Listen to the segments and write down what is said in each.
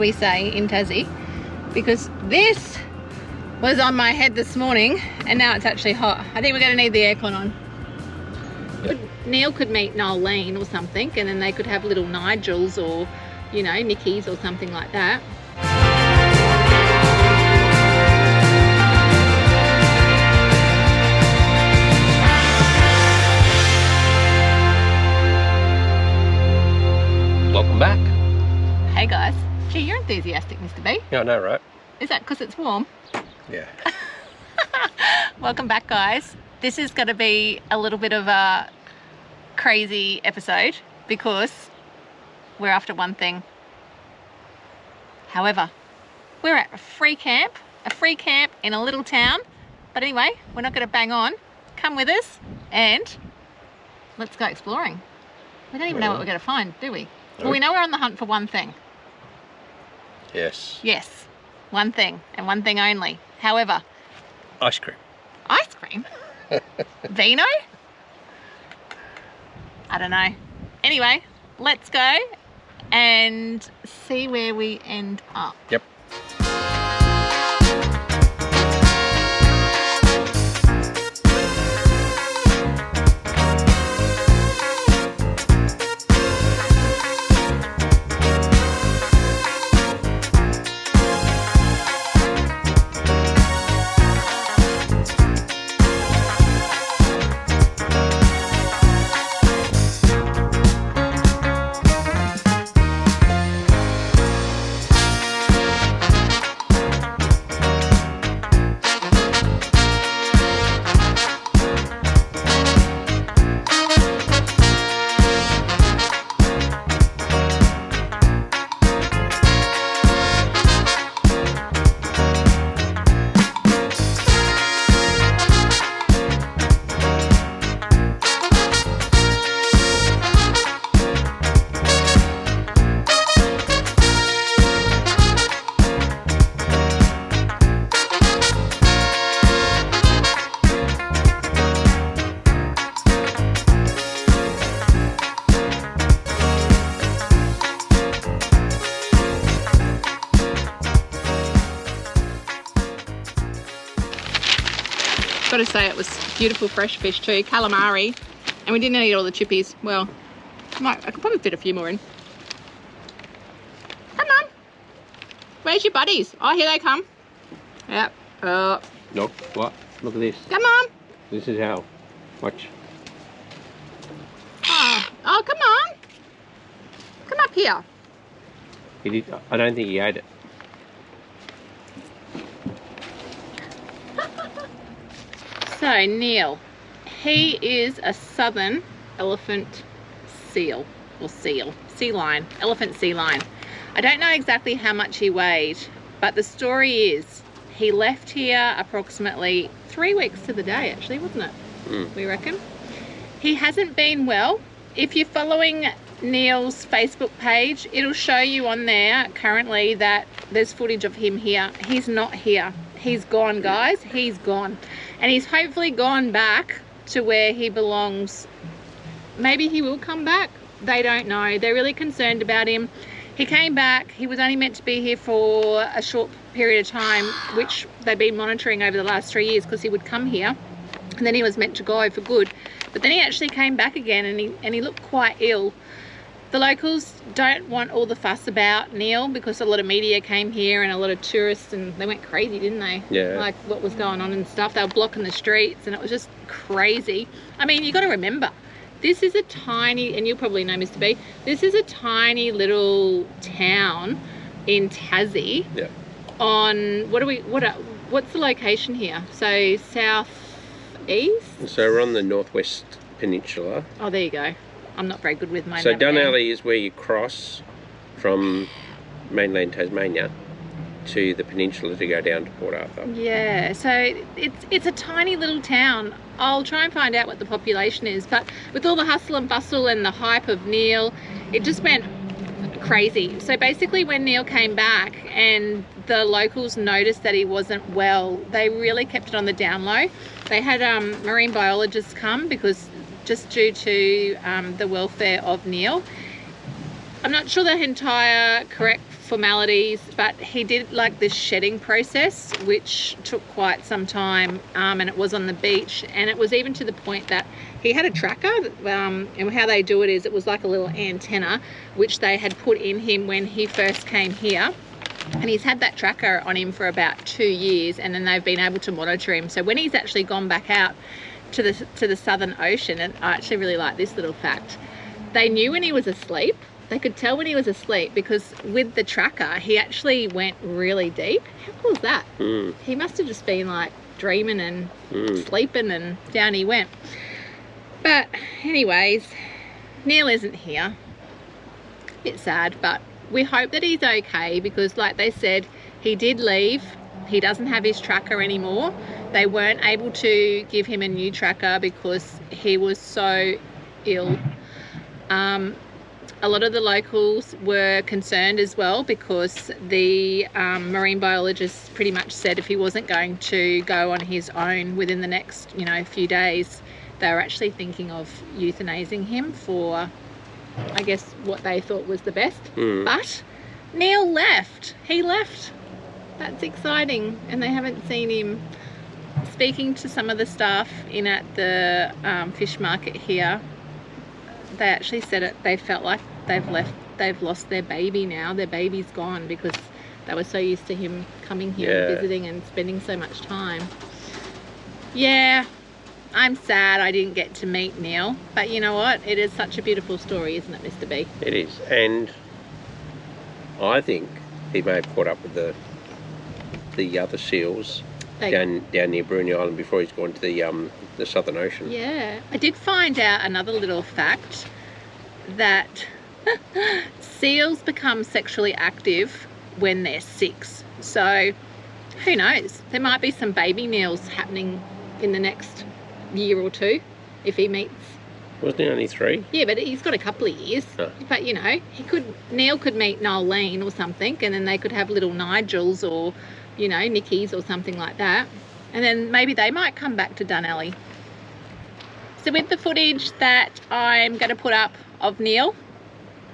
we say in Tassie, because this was on my head this morning and now it's actually hot. I think we're going to need the aircon on. Yep. Neil could meet Nolene or something, and then they could have little Nigels or, you know, Nickies or something like that. Welcome back. Hey guys. Gee, you're enthusiastic, Mr. B. Yeah, I know, right? Is that because it's warm? Yeah. Welcome back, guys. This is going to be a little bit of a crazy episode because we're after one thing. However, we're at a free camp in a little town. But anyway, we're not going to bang on. Come with us and let's go exploring. We don't even know what we're going to find, do we? Well, we know we're on the hunt for one thing. Yes. Yes, one thing and one thing only. However, ice cream. Ice cream? Vino? I don't know. Anyway, let's go and see where we end up. Yep. Got to say, it was beautiful fresh fish too, calamari, and we didn't eat all the chippies. Well, I could probably fit a few more in. Come on, where's your buddies? Oh, here they come. Yep. Look, what? Look at this. Come on. This is how. Watch. Oh, come on. Come up here. He did. I don't think he ate it. So Neil, he is a southern elephant seal, or sea lion, elephant sea lion. I don't know exactly how much he weighed, but the story is he left here approximately 3 weeks to the day, actually, wasn't it? We reckon. He hasn't been well. If you're following Neil's Facebook page, it'll show you on there currently that there's footage of him here. He's not here. He's gone, guys. He's gone. And he's hopefully gone back to where he belongs. Maybe he will come back. They don't know. They're really concerned about him. He came back. He was only meant to be here for a short period of time, which they've been monitoring over the last 3 years, because he would come here and then he was meant to go for good. But then he actually came back again, and he looked quite ill. The locals don't want all the fuss about Neil because a lot of media came here and a lot of tourists, and they went crazy, didn't they? Yeah. Like what was going on and stuff. They were blocking the streets and it was just crazy. I mean, you got to remember, this is a tiny, and you'll probably know, Mr. B, this is a tiny little town in Tassie. Yeah. On, what's the location here? So southeast? So we're on the northwest peninsula. Oh, there you go. I'm not very good with my So navigating. Dunalley is where you cross from mainland Tasmania to the peninsula to go down to Port Arthur. Yeah, so it's a tiny little town. I'll try and find out what the population is, but with all the hustle and bustle and the hype of Neil, it just went crazy. So basically when Neil came back and the locals noticed that he wasn't well, they really kept it on the down low. They had marine biologists come because just due to the welfare of Neil. I'm not sure the entire correct formalities, but he did like this shedding process, which took quite some time, and it was on the beach, and it was even to the point that he had a tracker, and how they do it is it was like a little antenna which they had put in him when he first came here, and he's had that tracker on him for about 2 years, and then they've been able to monitor him. So when he's actually gone back out to the Southern Ocean, and I actually really like this little fact, they knew when he was asleep. They could tell when he was asleep because with the tracker, he actually went really deep. How cool is that? He must have just been like dreaming and sleeping, and down he went. But anyways, Neil isn't here. Bit sad, but we hope that he's okay because like they said, he did leave. He doesn't have his tracker anymore. They weren't able to give him a new tracker because he was so ill. A lot of the locals were concerned as well because the marine biologist pretty much said if he wasn't going to go on his own within the next, few days, they were actually thinking of euthanizing him for, I guess, what they thought was the best. But Neil left. He left. That's exciting. And they haven't seen him. Speaking to some of the staff in at the fish market here, they actually said it. They felt like they've lost their baby now. Their baby's gone because they were so used to him coming here and visiting and spending so much time. Yeah, I'm sad I didn't get to meet Neil, but you know what? It is such a beautiful story, isn't it, Mr. B? It is, and I think he may have caught up with the other seals down near Bruny Island before he's gone to the Southern Ocean. Yeah, I did find out another little fact that seals become sexually active when they're 6. So who knows? There might be some baby Neils happening in the next year or 2 if he meets. Wasn't he only 3? Yeah, but he's got a couple of years. Oh. But Neil could meet Nolene or something, and then they could have little Nigels or Nickies or something like that, and then maybe they might come back to Dunalley. So with the footage that I'm going to put up of Neil,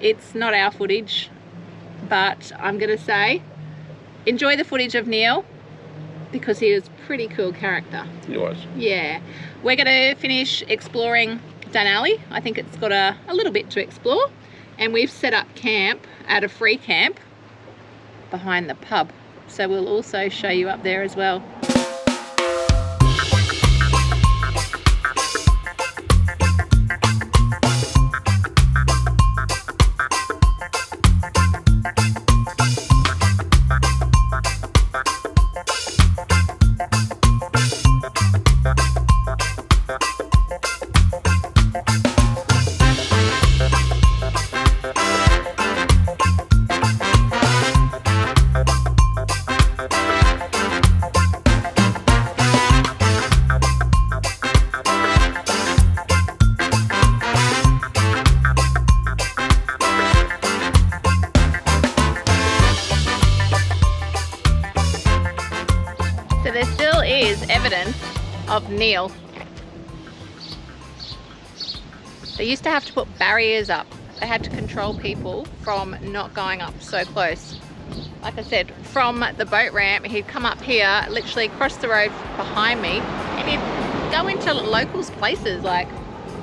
it's not our footage, but I'm going to say enjoy the footage of Neil because he was a pretty cool character. He was. Yeah. We're going to finish exploring Dunalley. I think it's got a little bit to explore, and we've set up camp at a free camp behind the pub. So we'll also show you up there as well. There still is evidence of Neil. They used to have to put barriers up. They had to control people from not going up so close. Like I said, from the boat ramp, he'd come up here, literally cross the road behind me, and he'd go into locals' places. Like,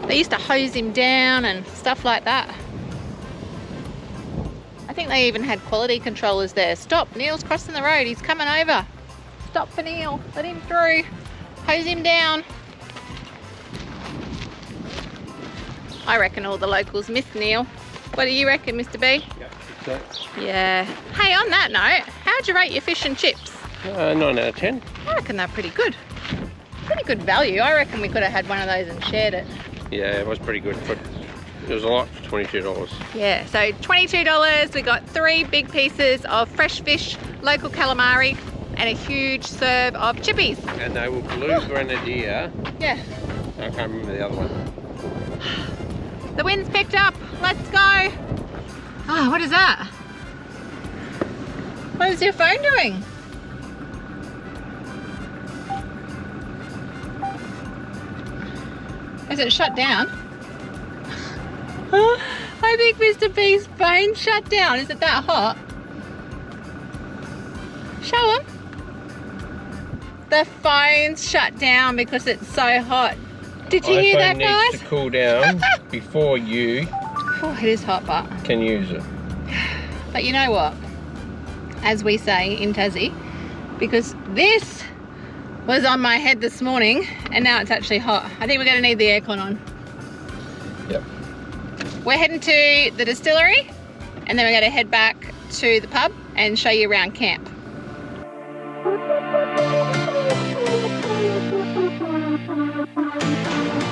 they used to hose him down and stuff like that. I think they even had quality controllers there. Stop, Neil's crossing the road, he's coming over. Stop for Neil, let him through, hose him down. I reckon all the locals miss Neil. What do you reckon, Mr. B? Yeah. Yeah. Hey, on that note, how'd you rate your fish and chips? 9 out of 10. I reckon they're pretty good. Pretty good value. I reckon we could have had one of those and shared it. Yeah, it was pretty good, but it was a lot for $22. Yeah, so $22. We got 3 big pieces of fresh fish, local calamari, and a huge serve of chippies. And they were blue grenadier. Yeah. I can't remember the other one. The wind's picked up. Let's go. Oh, what is that? What is your phone doing? Is it shut down? I think Mr. B's phone shut down. Is it that hot? Show them. The phone's shut down because it's so hot. Did you hear that, guys? iPhone needs to cool down before you Oh, it is hot, but can use it. But you know what? As we say in Tassie, because this was on my head this morning and now it's actually hot. I think we're going to need the aircon on. Yep. We're heading to the distillery and then we're going to head back to the pub and show you around camp.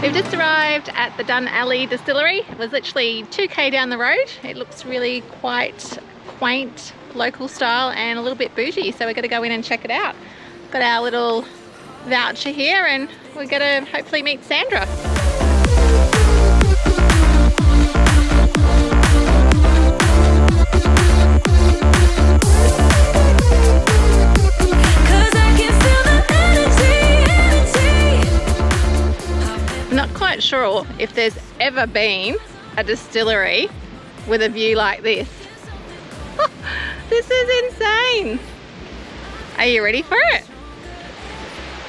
We've just arrived at the Dunalley Distillery. It was literally 2k down the road. It looks really quite quaint, local style and a little bit bougie, so we're going to go in and check it out. Got our little voucher here and we're going to hopefully meet Sandra. Not quite sure if there's ever been a distillery with a view like this. This is insane. Are you ready for it?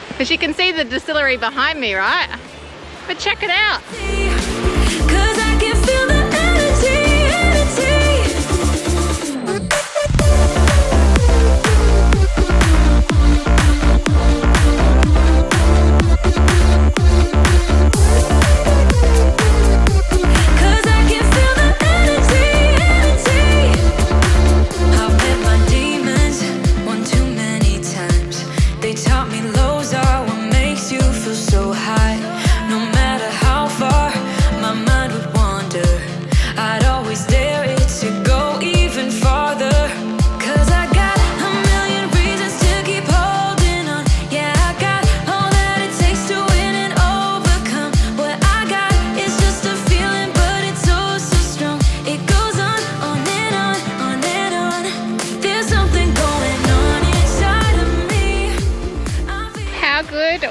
Because you can see the distillery behind me, right? But check it out.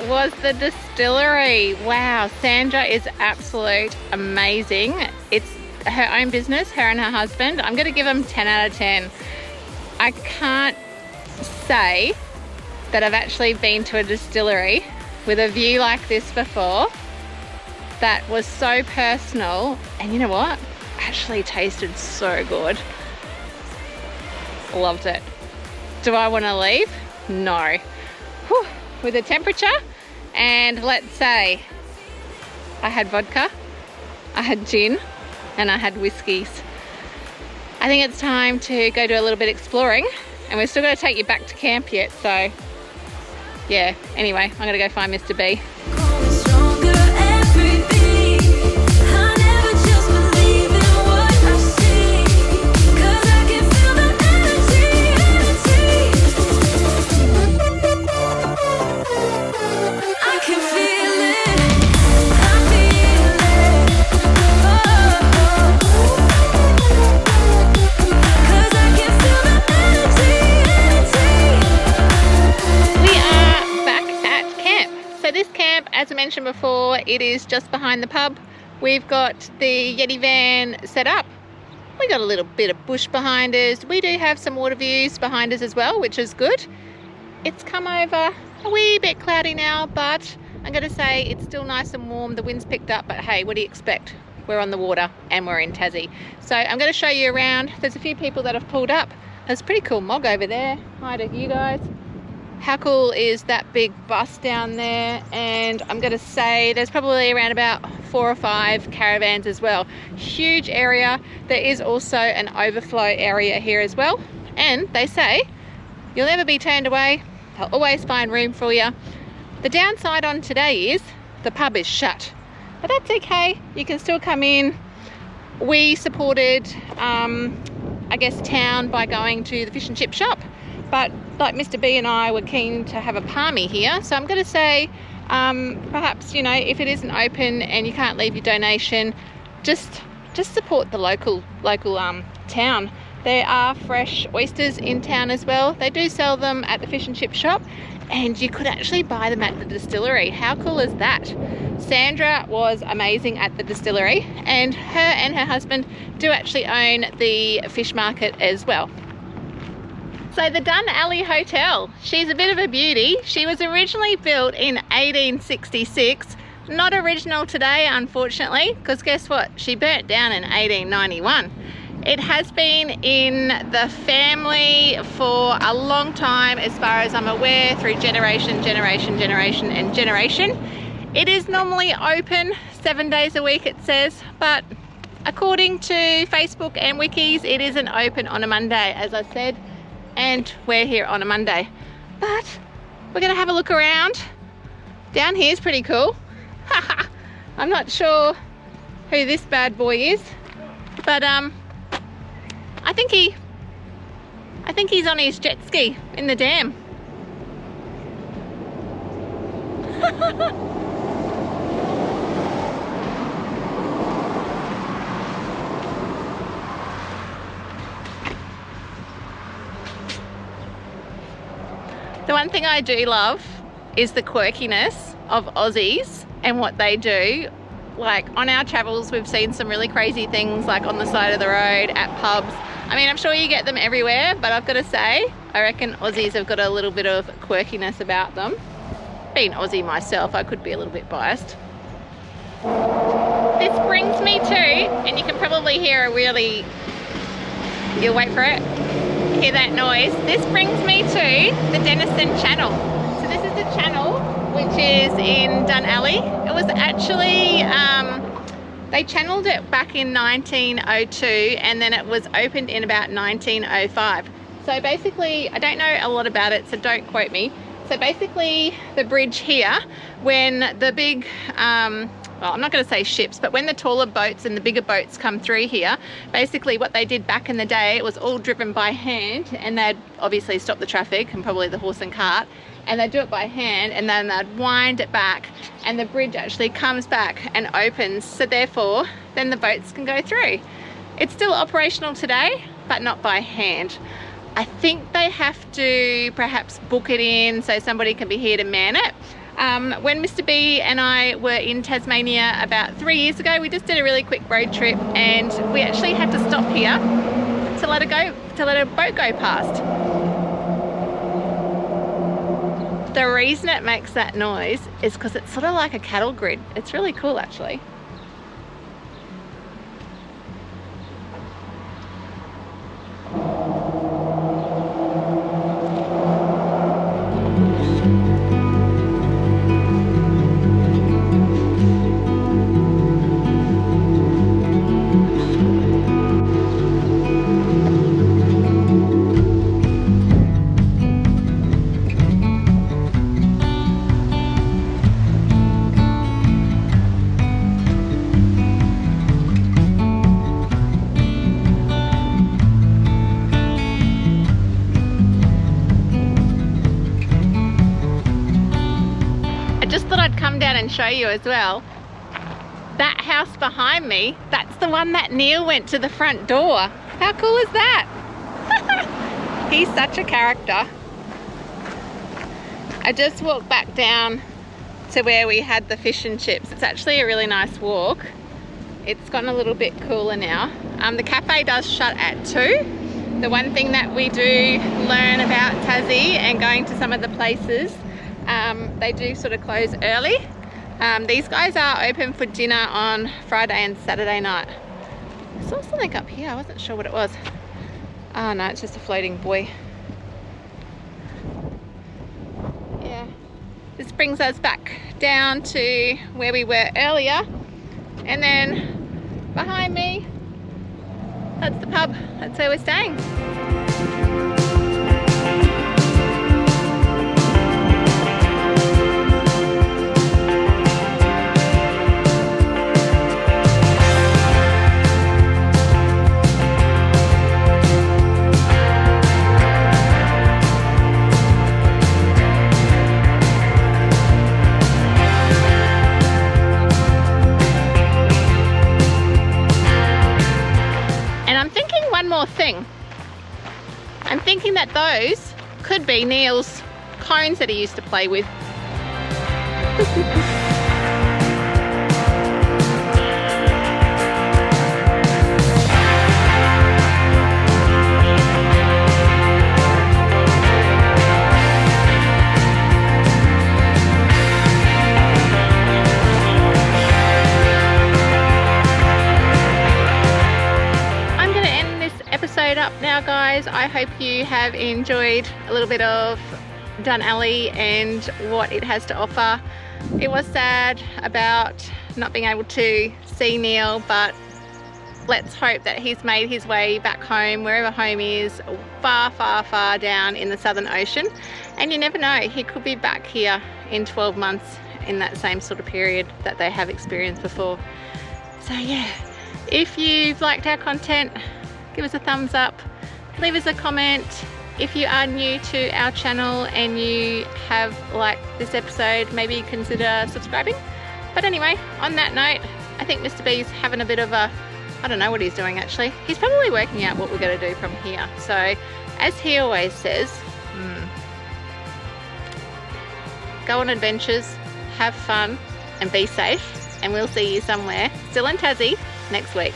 Was the distillery. Wow, Sandra is absolute amazing. It's her own business, her and her husband. I'm going to give them 10 out of 10. I can't say that I've actually been to a distillery with a view like this before that was so personal, and you know what? Actually tasted so good. Loved it. Do I want to leave? No. Whew. With the temperature, and let's say I had vodka, I had gin, and I had whiskies. I think it's time to go do a little bit exploring, and we're still going to take you back to camp yet, so yeah, anyway, I'm going to go find Mr. B. As I mentioned before, it is just behind the pub. We've got the Yeti van set up. We got a little bit of bush behind us. We do have some water views behind us as well, which is good. It's come over a wee bit cloudy now, but I'm going to say it's still nice and warm. The wind's picked up, but hey, what do you expect? We're on the water and we're in Tassie. So I'm going to show you around. There's a few people that have pulled up. There's a pretty cool mog over there. Hi to you guys. How cool is that big bus down there? And I'm going to say there's probably around about 4 or 5 caravans as well. Huge area. There is also an overflow area here as well. And they say you'll never be turned away. They'll always find room for you. The downside on today is the pub is shut. But that's okay. You can still come in. We supported, I guess, town by going to the fish and chip shop. But like Mr. B and I were keen to have a palmy here, so I'm going to say perhaps, you know, if it isn't open and you can't leave your donation, just support the local town. There are fresh oysters in town as well. They do sell them at the fish and chip shop, and you could actually buy them at the distillery. How cool is that? Sandra was amazing at the distillery, and her husband do actually own the fish market as well. So the Dunalley Hotel, she's a bit of a beauty. She was originally built in 1866. Not original today, unfortunately, because guess what? She burnt down in 1891. It has been in the family for a long time, as far as I'm aware, through generation. It is normally open 7 days a week, it says, but according to Facebook and wikis, it isn't open on a Monday, as I said, and we're here on a Monday. But we're gonna have a look around. Down here is pretty cool. I'm not sure who this bad boy is, but I think he's on his jet ski in the dam. The one thing I do love is the quirkiness of Aussies and what they do. Like on our travels, we've seen some really crazy things, like on the side of the road, at pubs. I mean, I'm sure you get them everywhere, but I've got to say, I reckon Aussies have got a little bit of quirkiness about them. Being Aussie myself, I could be a little bit biased. This brings me to, and you can probably hear a really, you'll wait for it, hear that noise. This brings me to the Denison Channel. So this is the channel which is in Dunalley. It was actually, they channeled it back in 1902 and then it was opened in about 1905. So basically, I don't know a lot about it, so don't quote me. So basically the bridge here, when the big, well, I'm not going to say ships, but when the taller boats and the bigger boats come through here, basically what they did back in the day, it was all driven by hand, and they'd obviously stop the traffic and probably the horse and cart, and they'd do it by hand, and then they'd wind it back, and the bridge actually comes back and opens, so therefore then the boats can go through. It's still operational today, but not by hand. I think they have to perhaps book it in so somebody can be here to man it. When Mr. B and I were in Tasmania about 3 years ago, we just did a really quick road trip, and we actually had to stop here to let a boat go past. The reason it makes that noise is because it's sort of like a cattle grid. It's really cool, actually. And show you as well, that house behind me, that's the one that Neil went to the front door. How cool is that? He's such a character. I just walked back down to where we had the fish and chips. It's actually a really nice walk. It's gotten a little bit cooler now. The cafe does shut at 2. The one thing that we do learn about Tassie and going to some of the places, they do sort of close early. These guys are open for dinner on Friday and Saturday night. I saw something up here, I wasn't sure what it was. Oh no, it's just a floating buoy. Yeah, this brings us back down to where we were earlier, and then behind me, that's the pub, that's where we're staying. Thing. I'm thinking that those could be Neil's cones that he used to play with. anyhow guys, I hope you have enjoyed a little bit of Dunalley and what it has to offer. It was sad about not being able to see Neil, but let's hope that he's made his way back home, wherever home is, far, far, far down in the Southern Ocean. And you never know, he could be back here in 12 months in that same sort of period that they have experienced before. So yeah, if you've liked our content, give us a thumbs up, leave us a comment. If you are new to our channel and you have liked this episode, maybe consider subscribing. But anyway, on that note, I think Mr. B's having a bit of a, I don't know what he's doing actually. He's probably working out what we're going to do from here. So, as he always says, go on adventures, have fun, and be safe. And we'll see you somewhere, still in Tassie, next week.